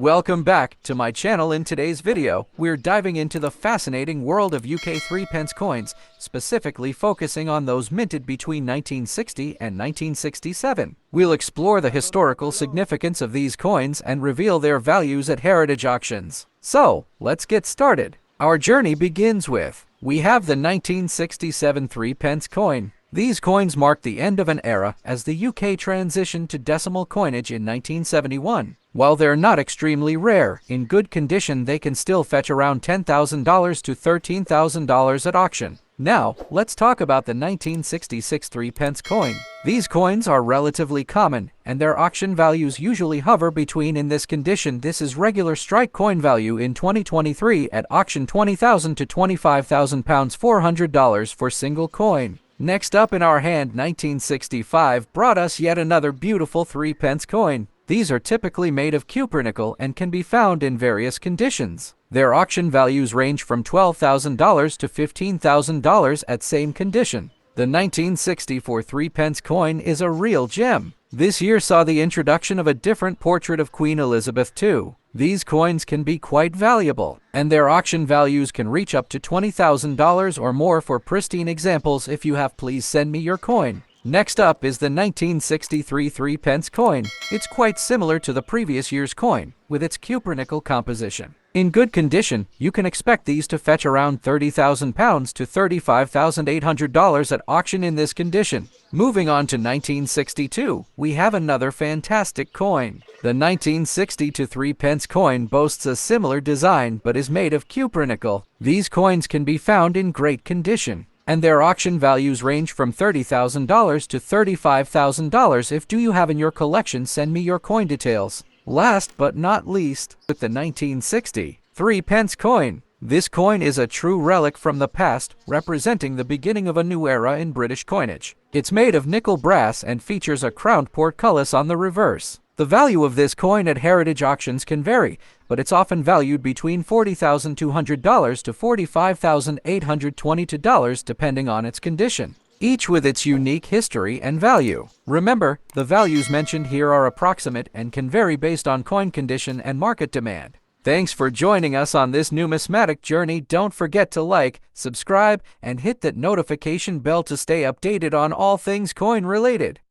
Welcome back to my channel. In today's video, we're diving into the fascinating world of UK 3p coins, specifically focusing on those minted between 1960 and 1967. We'll explore the historical significance of these coins and reveal their values at heritage auctions. So, let's get started. Our journey begins with, we have the 1967 3p coin. These coins mark the end of an era as the UK transitioned to decimal coinage in 1971. While they're not extremely rare, in good condition they can still fetch around $10,000 to $13,000 at auction. Now, let's talk about the 1966 3p coin. These coins are relatively common, and their auction values usually hover between in this condition. This is regular strike coin value in 2023 at auction £20,000 to £25,000, $400 for single coin. Next up in our hand, 1965 brought us yet another beautiful 3p coin. These are typically made of cupronickel and can be found in various conditions. Their auction values range from $12,000 to $15,000 at same condition. The 1964 3p coin is a real gem. This year saw the introduction of a different portrait of Queen Elizabeth II. These coins can be quite valuable, and their auction values can reach up to $20,000 or more for pristine examples. If you have, please send me your coin. Next up is the 1963 3p coin. It's quite similar to the previous year's coin, with its cupronickel composition. In good condition, you can expect these to fetch around £30,000 to $35,800 at auction in this condition. Moving on to 1962, we have another fantastic coin. The 1962 3p coin boasts a similar design but is made of cupronickel. These coins can be found in great condition, and their auction values range from $30,000 to $35,000. If you have in your collection, send me your coin details. Last but not least, with the 1960 3p coin. This coin is a true relic from the past, representing the beginning of a new era in British coinage. It's made of nickel brass and features a crowned portcullis on the reverse. The value of this coin at heritage auctions can vary, but it's often valued between $40,200 to $45,822 depending on its condition, each with its unique history and value. Remember, the values mentioned here are approximate and can vary based on coin condition and market demand. Thanks for joining us on this numismatic journey. Don't forget to like, subscribe, and hit that notification bell to stay updated on all things coin related.